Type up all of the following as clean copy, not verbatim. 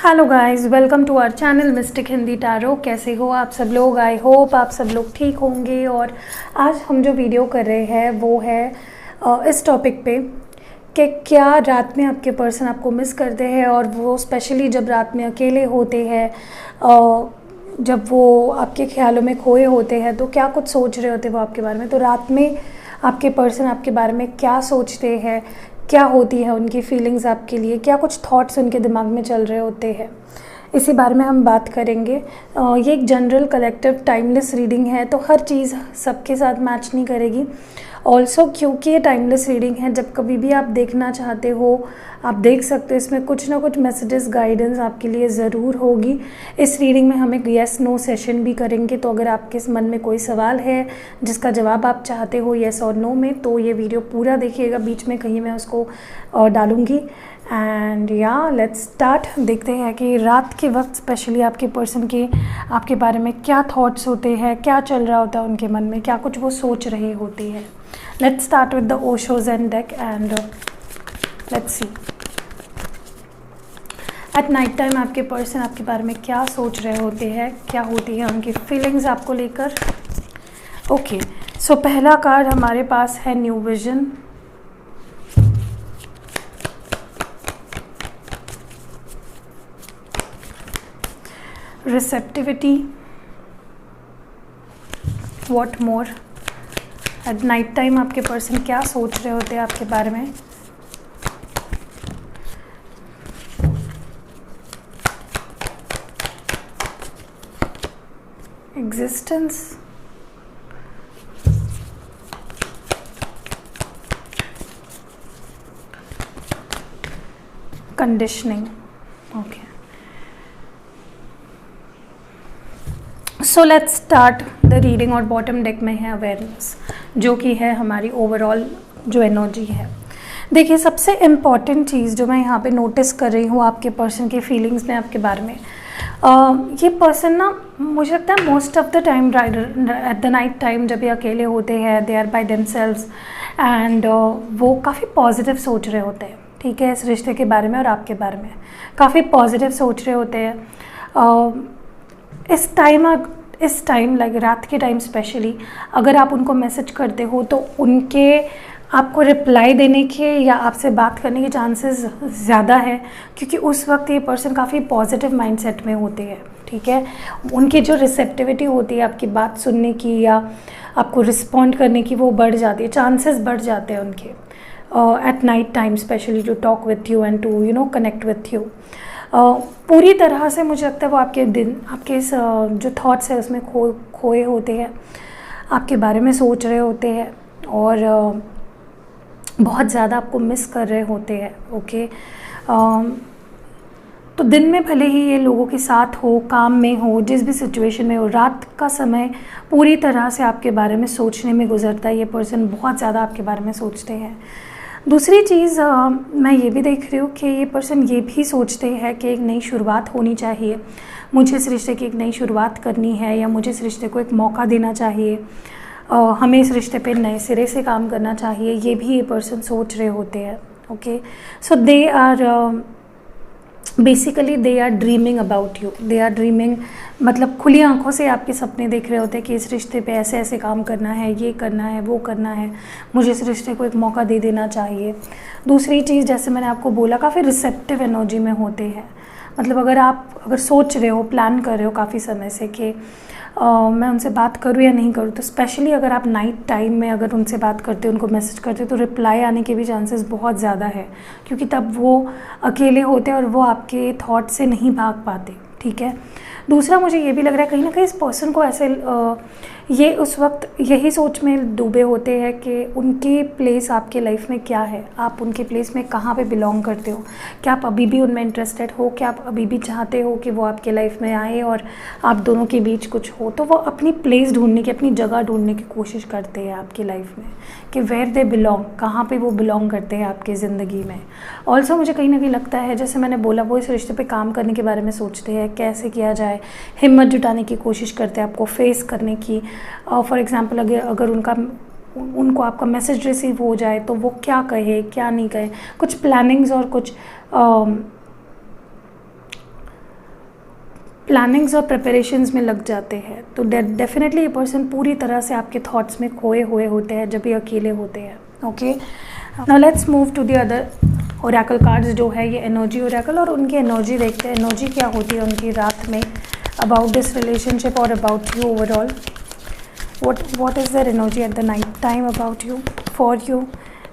Hello guys, welcome to our channel mystic Hindi tarot. कैसे हो आप सब लोग? आई होप आप सब लोग ठीक होंगे। और आज हम जो वीडियो कर रहे हैं वो है इस टॉपिक पे कि क्या रात में आपके पर्सन आपको मिस करते हैं, और वो स्पेशली जब रात में अकेले होते हैं, जब वो आपके ख्यालों में खोए होते हैं तो क्या कुछ सोच रहे होते हैं वो आपके बारे में। तो रात में आपके पर्सन आपके बारे में क्या सोचते हैं, क्या होती है उनकी फीलिंग्स आपके लिए, क्या कुछ थॉट्स उनके दिमाग में चल रहे होते हैं, इसी बारे में हम बात करेंगे। ये एक जनरल कलेक्टिव टाइमलेस रीडिंग है, तो हर चीज़ सबके साथ मैच नहीं करेगी। ऑल्सो क्योंकि ये टाइमलेस रीडिंग है, जब कभी भी आप देखना चाहते हो आप देख सकते हो। इसमें कुछ ना कुछ मैसेजेस, गाइडेंस आपके लिए ज़रूर होगी। इस रीडिंग में हम एक येस नो सेशन भी करेंगे, तो अगर आपके मन में कोई सवाल है जिसका जवाब आप चाहते हो येस और नो में, तो ये वीडियो पूरा देखिएगा, बीच में कहीं मैं उसको डालूँगी। एंड या लेट्स स्टार्ट। देखते हैं कि रात के वक्त स्पेशली आपके पर्सन के आपके बारे में क्या थॉट्स होते हैं, क्या चल रहा होता है उनके मन में, क्या कुछ वो सोच रहे होते हैं। Let's start with the Osho Zen deck and let's see at night time आपके पर्सन आपके बारे में क्या सोच रहे होते हैं, क्या होती है उनकी फीलिंग्स आपको लेकर। ओके, सो पहला कार्ड हमारे पास है new vision. Receptivity, what more. At night time आपके पर्सन क्या सोच रहे होते हैं आपके बारे में। Existence, conditioning. Okay, so let's start the reading. और बॉटम डेक में है अवेयरनेस, जो कि है हमारी ओवरऑल जो एनर्जी है। देखिए, सबसे इम्पॉर्टेंट चीज़ जो मैं यहाँ पे नोटिस कर रही हूँ आपके पर्सन के फीलिंग्स में आपके बारे में, ये पर्सन ना, मुझे लगता है most of the time at the night time जब ये अकेले होते हैं, they are by themselves and वो काफ़ी पॉजिटिव सोच रहे होते हैं, ठीक है, इस रिश्ते के बारे में और आपके बारे में काफ़ी पॉजिटिव सोच रहे होते हैं। इस टाइम लाइक रात के टाइम स्पेशली अगर आप उनको मैसेज करते हो तो उनके आपको रिप्लाई देने के या आपसे बात करने के चांसेस ज़्यादा है, क्योंकि उस वक्त ये पर्सन काफ़ी पॉजिटिव माइंडसेट में होते हैं, ठीक है। उनकी जो रिसेप्टिविटी होती है आपकी बात सुनने की या आपको रिस्पॉन्ड करने की, वो बढ़ जाती है, चांसेस बढ़ जाते हैं उनके at night time specially to talk with you and to connect with you. पूरी तरह से मुझे लगता है वो आपके दिन, आपके इस जो थॉट्स है उसमें खोए होते हैं, आपके बारे में सोच रहे होते हैं और बहुत ज़्यादा आपको मिस कर रहे होते हैं। ओके, तो दिन में भले ही ये लोगों के साथ हो, काम में हो, जिस भी सिचुएशन में हो, रात का समय पूरी तरह से आपके बारे में सोचने में गुजरता है। ये पर्सन बहुत ज़्यादा आपके बारे में सोचते हैं। दूसरी चीज़ मैं ये भी देख रही हूँ कि ये पर्सन ये भी सोचते हैं कि एक नई शुरुआत होनी चाहिए, मुझे इस रिश्ते की एक नई शुरुआत करनी है, या मुझे इस रिश्ते को एक मौका देना चाहिए, हमें इस रिश्ते पे नए सिरे से काम करना चाहिए, ये भी ये पर्सन सोच रहे होते हैं। Okay, so they are basically they are dreaming about you. They are dreaming मतलब खुली आंखों से आपके सपने देख रहे होते हैं कि इस रिश्ते पे ऐसे ऐसे काम करना है, ये करना है, वो करना है, मुझे इस रिश्ते को एक मौका दे देना चाहिए। दूसरी चीज़, जैसे मैंने आपको बोला, काफ़ी रिसेप्टिव एनर्जी में होते हैं। मतलब अगर सोच रहे हो, प्लान कर रहे हो काफ़ी समय से कि मैं उनसे बात करूँ या नहीं करूँ, तो स्पेशली अगर आप नाइट टाइम में अगर उनसे बात करते हो, उनको मैसेज करते हो, तो रिप्लाई आने के भी चांसेस बहुत ज़्यादा है, क्योंकि तब वो अकेले होते हैं और वो आपके थॉट से नहीं भाग पाते, ठीक है। दूसरा, मुझे ये भी लग रहा है कहीं ना कहीं इस पर्सन को ऐसे ये उस वक्त यही सोच में डूबे होते हैं कि उनकी प्लेस आपके लाइफ में क्या है, आप उनके प्लेस में कहाँ पे बिलोंग करते हो, क्या आप अभी भी उनमें इंटरेस्टेड हो, क्या आप अभी भी चाहते हो कि वो आपके लाइफ में आए और आप दोनों के बीच कुछ हो। तो वो अपनी प्लेस ढूंढने की, अपनी जगह ढूंढने की कोशिश करते हैं आपकी लाइफ में कि वेयर दे बिलोंग, कहाँ पे वो बिलोंग करते हैं आपकी ज़िंदगी में। ऑल्सो मुझे कहीं ना कहीं लगता है, जैसे मैंने बोला, वो इस रिश्ते पे काम करने के बारे में सोचते हैं, कैसे किया जाए, हिम्मत जुटाने की कोशिश करते हैं आपको फेस करने की। फॉर एग्ज़ाम्पल अगर उनको आपका मैसेज रिसीव हो जाए तो वो क्या कहे, क्या नहीं कहे, कुछ प्लानिंग्स और कुछ प्लानिंग्स और प्रिपरेशंस में लग जाते हैं। तो डेफिनेटली ये पर्सन पूरी तरह से आपके थॉट्स में खोए हुए होते हैं जब ये अकेले होते हैं। Okay, now let's move to the other oracle cards जो है ये एनर्जी ओरेकल, और उनकी एनर्जी देखते हैं। एनर्जी क्या होती है उनकी रात में अबाउट दिस रिलेशनशिप और about you overall. what is their energy at the night time about you, for you?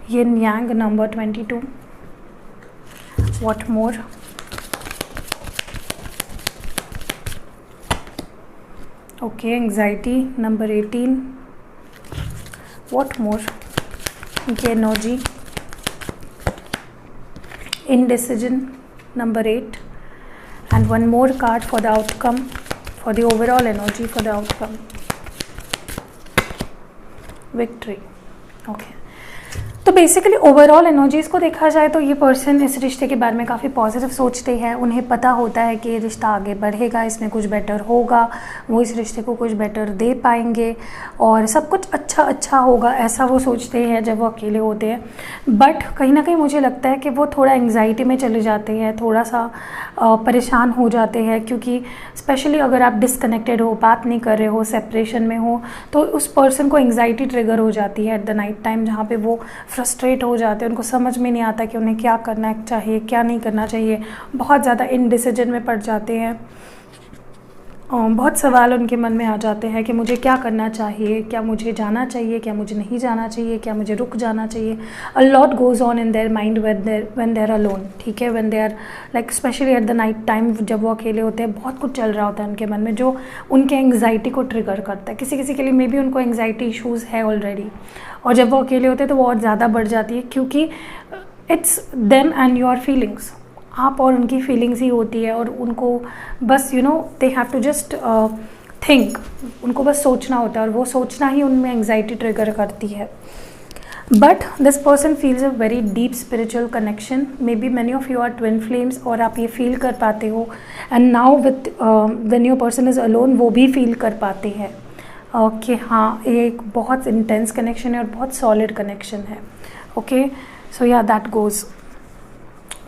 Yin Yang number 22. What more? Okay, anxiety number 18. What more? Okay, energy. Indecision number 8. And one more card for the outcome, for the overall energy for the outcome. Victory. Okay, तो basically overall energies को देखा जाए तो ये person इस रिश्ते के बारे में काफ़ी पॉजिटिव सोचते हैं। उन्हें पता होता है कि ये रिश्ता आगे बढ़ेगा, इसमें कुछ बेटर होगा, वो इस रिश्ते को कुछ बेटर दे पाएंगे और सब कुछ अच्छा होगा, ऐसा वो सोचते हैं जब वो अकेले होते हैं। बट कहीं ना कहीं मुझे लगता है कि वो थोड़ा एंग्जाइटी में चले जाते हैं, थोड़ा सा परेशान हो जाते हैं, क्योंकि स्पेशली अगर आप डिसकनेक्टेड हो, बात नहीं कर रहे हो, सेपरेशन में हो, तो उस पर्सन को एंग्जाइटी ट्रिगर हो जाती है एट द नाइट टाइम, जहाँ पे वो फ्रस्ट्रेट हो जाते हैं। उनको समझ में नहीं आता कि उन्हें क्या करना चाहिए, क्या नहीं करना चाहिए, बहुत ज़्यादा इनडिसीजन में पड़ जाते हैं। बहुत सवाल उनके मन में आ जाते हैं कि मुझे क्या करना चाहिए, क्या मुझे जाना चाहिए, क्या मुझे नहीं जाना चाहिए, क्या मुझे रुक जाना चाहिए। A lot goes on in their mind when they are alone, ठीक है, when they are like specially at the night time, जब वो अकेले होते हैं, बहुत कुछ चल रहा होता है उनके मन में जो उनके एंग्जाइटी को ट्रिगर करता है। किसी किसी के लिए मे बी उनको एंग्जाइटी इशूज़ है ऑलरेडी, और जब वो अकेले होते हैं तो वो और ज़्यादा बढ़ जाती है, क्योंकि it's them and your feelings, आप और उनकी फीलिंग्स ही होती है, और उनको बस they have to just think, उनको बस सोचना होता है, और वो सोचना ही उनमें एंग्जाइटी ट्रिगर करती है। But this person feels a very deep spiritual connection, maybe many of you are twin flames, और आप ये फील कर पाते हो, and now with when your person is alone वो भी फील कर पाते हैं कि हाँ, ये एक बहुत इंटेंस कनेक्शन है और बहुत सॉलिड कनेक्शन है। ओके, सो या that goes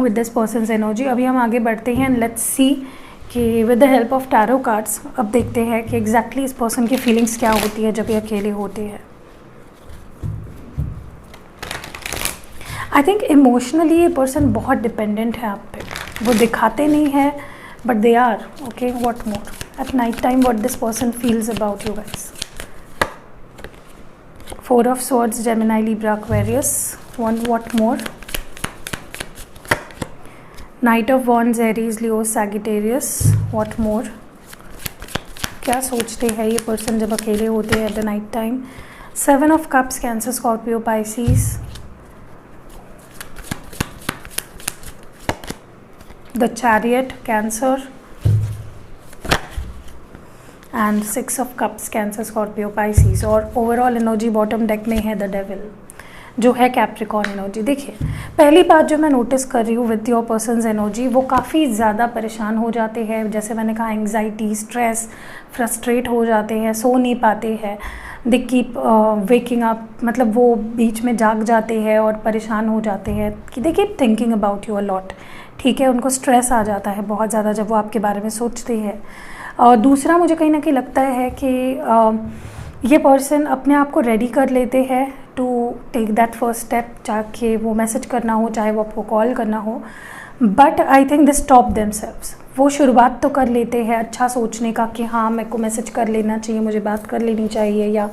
with this persons energy. अभी हम आगे बढ़ते हैं एंड लेट्स सी कि with the help of tarot cards अब देखते हैं कि एग्जैक्टली इस पर्सन की फीलिंग्स क्या होती है जब ये अकेले होते हैं। आई थिंक इमोशनली ये पर्सन बहुत डिपेंडेंट है आप पे, वो दिखाते नहीं है but they are. Okay, what more at night time, what this person feels about you guys. 4 of Swords, Gemini, Libra, Aquarius. What more? Knight of Wands, Aries, Leo, Sagittarius. What more? क्या सोचते हैं ये person जब अकेले होते हैं eight the night time. 7 of Cups, Cancer, Scorpio, Pisces. The Chariot, Cancer. And 6 of Cups, cancer, Scorpio, Pisces. और overall energy bottom deck में है द डेविल, जो है कैप्रिकॉर्न एनर्जी। देखिए, पहली बात जो मैं नोटिस कर रही हूँ विद योर पर्सनस एनर्जी, वो काफ़ी ज़्यादा परेशान हो जाते हैं। जैसे मैंने कहा, एंग्जाइटी, स्ट्रेस, फ्रस्ट्रेट हो जाते हैं, सो नहीं पाते हैं, दे कीप वेकिंग अप, मतलब वो बीच में जाग जाते हैं और परेशान हो जाते हैं कि they keep thinking about you a lot. ठीक है, उनको स्ट्रेस आ जाता है बहुत ज़्यादा जब वो आपके बारे में सोचते हैं। और दूसरा मुझे कहीं ना कहीं लगता है कि ये पर्सन अपने आप को रेडी कर लेते हैं to take that first step, चाहे वो मैसेज करना हो, चाहे वो आपको कॉल करना हो। But I think they stop themselves, वो शुरुआत तो कर लेते हैं अच्छा सोचने का कि हाँ, मेरे को मैसेज कर लेना चाहिए, मुझे बात कर लेनी चाहिए, या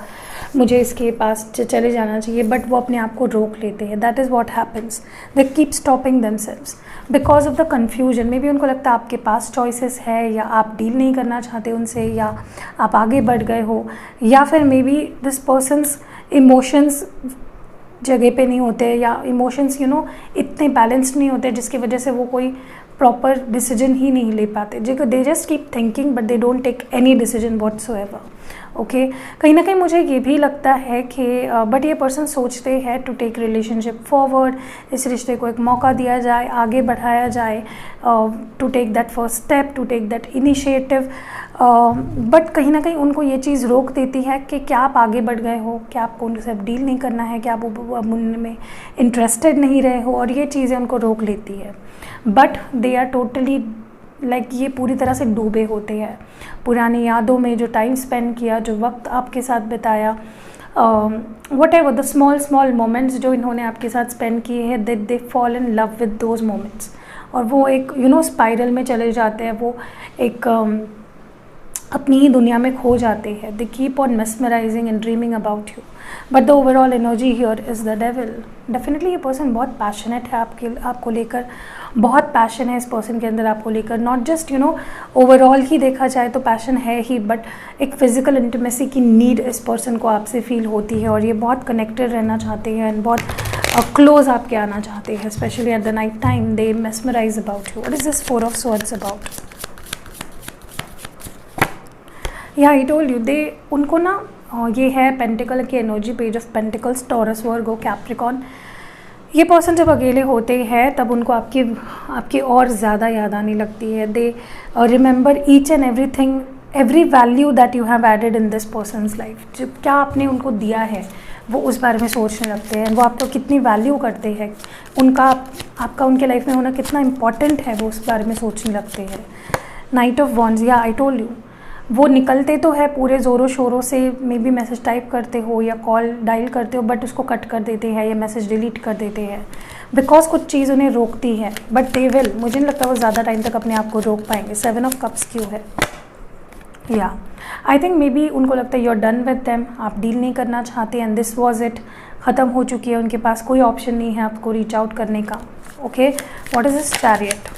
मुझे इसके पास चले जाना चाहिए, बट वो अपने आप को रोक लेते हैं। That is what happens, they keep stopping themselves because of the confusion. May be उनको लगता है आपके पास चॉइसेस है, या आप डील नहीं करना चाहते उनसे, या आप आगे बढ़ गए हो, या फिर may be this persons emotions जगह पे नहीं होते, या इमोशंस इतने बैलेंस्ड नहीं होते, जिसकी वजह से वो कोई प्रॉपर डिसीजन ही नहीं ले पाते। They just keep thinking but they don't take any decision whatsoever. Okay, कहीं ना कहीं मुझे ये भी लगता है कि बट ये पर्सन सोचते हैं टू टेक रिलेशनशिप फॉरवर्ड, इस रिश्ते को एक मौका दिया जाए, आगे बढ़ाया जाए, to take that first step, to take that initiative. But कहीं ना कहीं उनको ये चीज़ रोक देती है कि क्या आप आगे बढ़ गए हो, क्या आपको उनसे अब डील नहीं करना है, क्या आप उनमें इंटरेस्टेड नहीं रहे हो, और ये चीज़ें उनको रोक लेती है। But they are totally like ये पूरी तरह से डूबे होते हैं पुरानी यादों में, जो टाइम स्पेंड किया, जो वक्त आपके साथ बिताया, what ever the small small moments जो इन्होंने आपके साथ स्पेंड किए हैं, that they fall in love with those moments, और वो एक स्पाइरल में चले जाते हैं, वो एक अपनी ही दुनिया में खो जाते हैं. They keep on mesmerising and dreaming about you, but the overall energy here is the devil. Definitely ये पर्सन बहुत पैशनेट है आपको लेकर, बहुत पैशन है इस पर्सन के अंदर आपको लेकर. नॉट जस्ट ओवरऑल ही देखा जाए तो पैशन है ही, बट एक फिजिकल इंटीमेसी की नीड इस पर्सन को आपसे फील होती है, और ये बहुत कनेक्टेड रहना चाहते हैं एंड बहुत क्लोज आपके आना चाहते हैं, specially at the night time. They mesmerise about you. What is this 4 of swords about? या आई टोल्ड यू, दे उनको ना ये है पेंटिकल की energy, page of pentacles, taurus, Virgo, Capricorn. ये पर्सन जब अकेले होते हैं तब उनको आपकी और ज़्यादा याद आने लगती है. They remember each and everything, every value that you have added in this person's life. जो क्या आपने उनको दिया है वो उस बारे में सोचने लगते हैं. वो आपको कितनी वैल्यू करते हैं, आपका उनके लाइफ में होना कितना इम्पॉर्टेंट है, वो उस बारे में सोचने लगते हैं. Night of wands. या आई टोल्ड यू, वो निकलते तो है पूरे ज़ोरों शोरों से, मे बी मैसेज टाइप करते हो या कॉल डायल करते हो, बट उसको कट कर देते हैं या मैसेज डिलीट कर देते हैं, बिकॉज कुछ चीज़ उन्हें रोकती है. बट दे विल, मुझे नहीं लगता वो ज़्यादा टाइम तक अपने आप को रोक पाएंगे. 7 ऑफ कप्स क्यों है? या आई थिंक मे बी उनको लगता है you are done with them, आप डील नहीं करना चाहते, एंड दिस वॉज इट, ख़त्म हो चुकी है. उनके पास कोई ऑप्शन नहीं है आपको रीच आउट करने का. Okay, what is this chariot?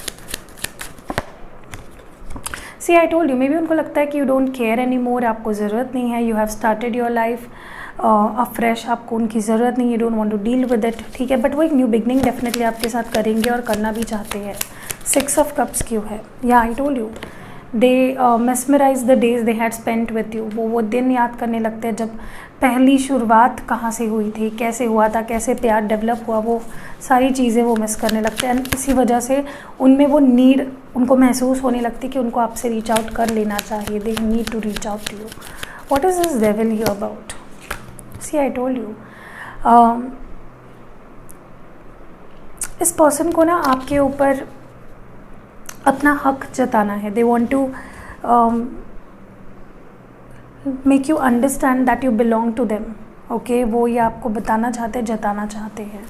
See I told you, maybe उनको लगता है कि you don't care any more, आपको ज़रूरत नहीं है, you have started your life fresh, आपको उनकी ज़रूरत नहीं, you don't want to deal with it. ठीक है, बट वो एक न्यू बिगनिंग डेफिनेटली आपके साथ करेंगे और करना भी चाहते हैं. 6 ऑफ कप्स क्यों है? या आई told you, they mesmerise the days they had spent with you. वो दिन याद करने लगते हैं जब पहली शुरुआत कहाँ से हुई थी, कैसे हुआ था, कैसे प्यार डेवलप हुआ, वो सारी चीज़ें वो मिस करने लगते हैं. एंड इसी वजह से उनमें वो नीड उनको महसूस होने लगती कि उनको आपसे रीच आउट कर लेना चाहिए. They need to reach out to you. What is this devil here about? See I told you, इस पर्सन को ना आपके ऊपर अपना हक जताना है. They want to make you understand that you belong to them. Okay, वो ये आपको बताना चाहते हैं, जताना चाहते हैं.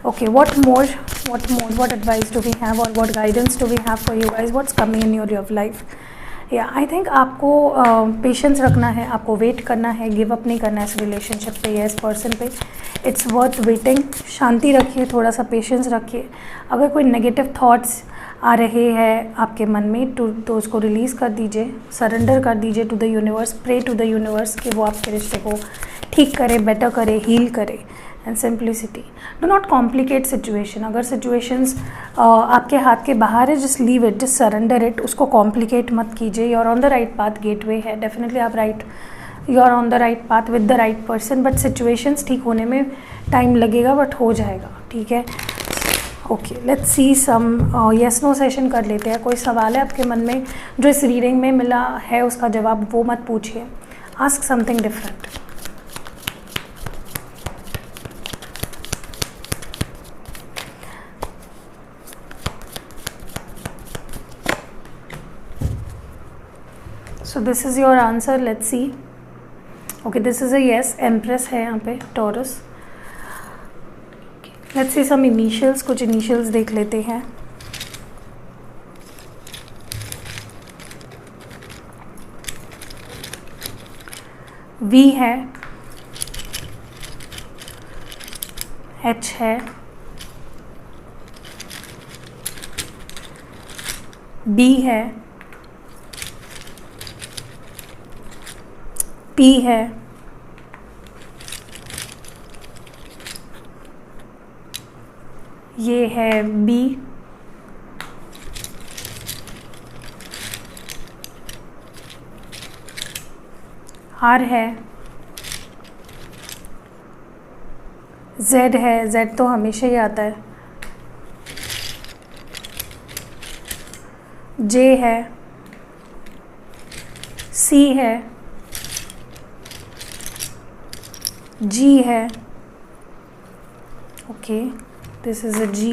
Okay, what more what advice do we have or what guidance do we have for you guys? What's coming in your life? Yeah, I think आपको पेशेंस रखना है, आपको वेट करना है, गिव अप नहीं करना है इस रिलेशनशिप पे या इस पर्सन पे. It's worth waiting. शांति रखिए, थोड़ा सा पेशेंस रखिए. अगर कोई नेगेटिव थॉट्स आ रहे हैं आपके मन में तो उसको रिलीज़ कर दीजिए, सरेंडर कर दीजिए to the universe. Pray to the universe कि वो आपके रिश्ते को ठीक करे, बेटर करे, हील करे. And simplicity. Do not complicate situation. अगर सिचुएशंस आपके हाथ के बाहर है, just leave it, just surrender it. उसको कॉम्प्लिकेट मत कीजिए. You are on the right path, gateway है, डेफिनेटली आप you are on the right path with the right person. But situations ठीक होने में टाइम लगेगा, बट हो जाएगा. ठीक है, okay, let's see some yes no session कर लेते हैं. कोई सवाल है आपके मन में जो इस रीडिंग में मिला है, उसका जवाब वो मत पूछिए. Ask something different. So this is your answer. Let's see. Okay, this is a yes. Empress है यहाँ पे, Taurus. Let's see some initials. कुछ initials देख लेते हैं. V है, H है, B है, P है, ये है B, R है, Z है, Z तो हमेशा ही आता है, J है, C है, G है. Okay, this is a G.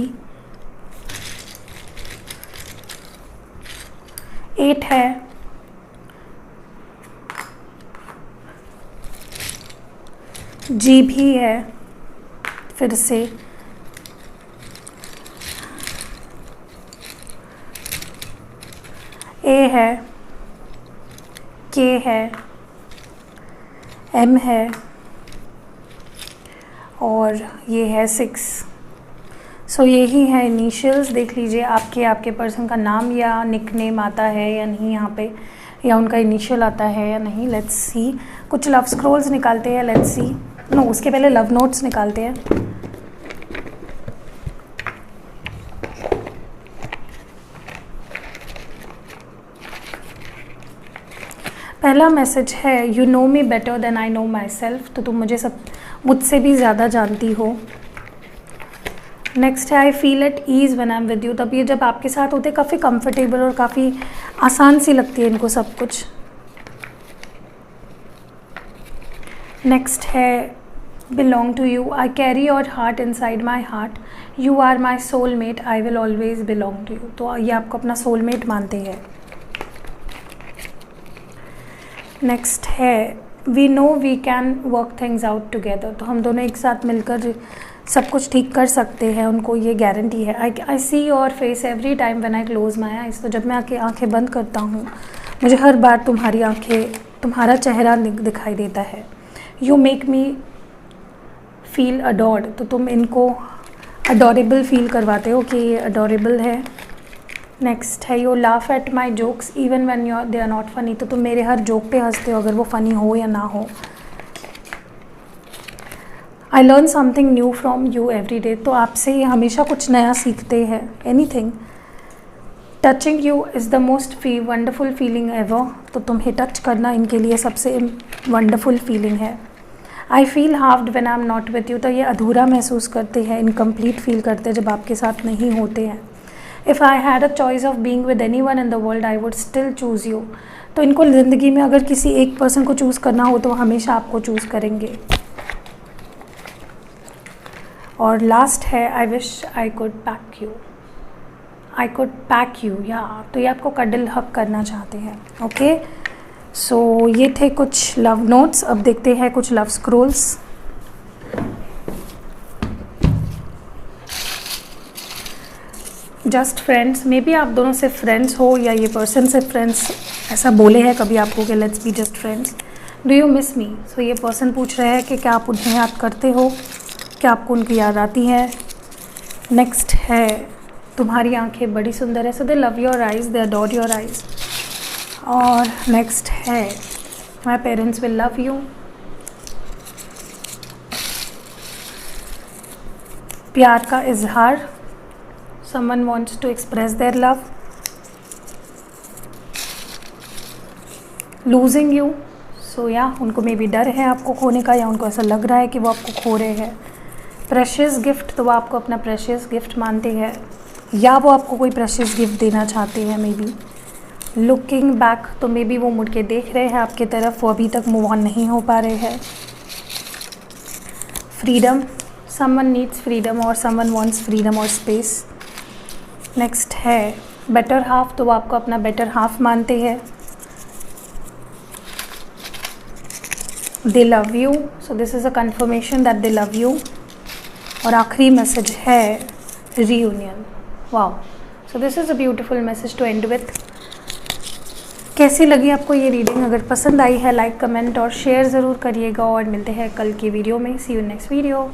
8 है, G भी है, फिर से A है, K है, M है और ये है 6। सो यही है इनिशियल्स। देख लीजिए आपके पर्सन का नाम या निकनेम आता है या नहीं यहाँ पे, या उनका इनिशियल आता है या नहीं। लेट्स सी, कुछ लव स्क्रोल्स निकालते हैं। लेट्स सी, नो उसके पहले लव नोट्स निकालते हैं। पहला मैसेज है, you know me better than I know myself. तो तुम मुझसे भी ज़्यादा जानती हो। नेक्स्ट है, I feel at ease when I am with you. तब ये जब आपके साथ होते काफ़ी कंफर्टेबल और काफ़ी आसान सी लगती है इनको सब कुछ। नेक्स्ट है, belong to you, I carry your heart inside my heart, you are my soulmate, I will always belong to you. तो ये आपको अपना सोलमेट मानते हैं। नेक्स्ट है, we know we can work things out together. तो हम दोनों एक साथ मिलकर सब कुछ ठीक कर सकते हैं, उनको ये गारंटी है। I see your face every time when I close my eyes. तो जब मैं आँखें बंद करता हूँ मुझे हर बार तुम्हारा चेहरा दिखाई देता है। You make me feel adored. तो तुम इनको अडोरेबल फील करवाते हो कि ये अडोरेबल है। नेक्स्ट है, you laugh at my jokes even when they are not funny. तो तुम मेरे हर जोक पे हंसते हो, अगर वो फ़नी हो या ना हो। I learn something new from you every day. तो आपसे ये हमेशा कुछ नया सीखते हैं, anything. Touching you is the most wonderful feeling ever. तो तुम्हें टच करना इनके लिए सबसे वंडरफुल फीलिंग है। I feel halved when I am not with you. तो ये अधूरा महसूस करते हैं, इनकम्प्लीट फील करते हैं जब आपके साथ नहीं होते हैं। If I had a choice of being with any one in the world I would still choose you. तो इनको ज़िंदगी में अगर किसी एक पर्सन को चूज़ करना हो तो वो हमेशा आपको चूज़ करेंगे। और लास्ट है, I wish I could pack you. I could pack you, या तो ये आपको कडल हक करना चाहते हैं। ओके, सो ये थे कुछ लव नोट्स। अब देखते हैं कुछ love scrolls. Just friends, may be आप दोनों से फ्रेंड्स हो या ये पर्सन से फ्रेंड्स ऐसा बोले हैं कभी आपको कि let's be just friends. Do you miss me. So ये पर्सन पूछ रहे हैं कि क्या आप उन्हें याद करते हो, क्या आपको उनकी याद आती है। नेक्स्ट है, तुम्हारी आंखें बड़ी सुंदर है। So they love your eyes, they adore your eyes. और नेक्स्ट है, my parents will love you. प्यार का इजहार, someone wants to express their love. losing you, so yeah, उनको मे बी डर है आपको खोने का, या उनको ऐसा लग रहा है कि वो आपको खो रहे हैं। प्रेशियस गिफ्ट, तो वो आपको अपना प्रेशियस गिफ्ट मानते हैं, या वो आपको कोई प्रेशियस गिफ्ट देना चाहते हैं मे बी। लुकिंग बैक, तो मे बी वो मुड़ के देख रहे हैं आपके तरफ, वो अभी तक मूव ऑन नहीं हो पा रहे हैं। फ्रीडम, समवन नीड्स फ्रीडम और समवन वांट्स फ्रीडम और स्पेस। नेक्स्ट है, बेटर हाफ, तो वो आपको अपना बेटर हाफ मानते हैं। They love you, so this is a confirmation that they love you. और आखिरी मैसेज है reunion. Wow, so this is a beautiful message to end with. कैसी लगी आपको ये रीडिंग? अगर पसंद आई है लाइक, कमेंट और शेयर ज़रूर करिएगा, और मिलते हैं कल की वीडियो में। सी यू नेक्स्ट वीडियो।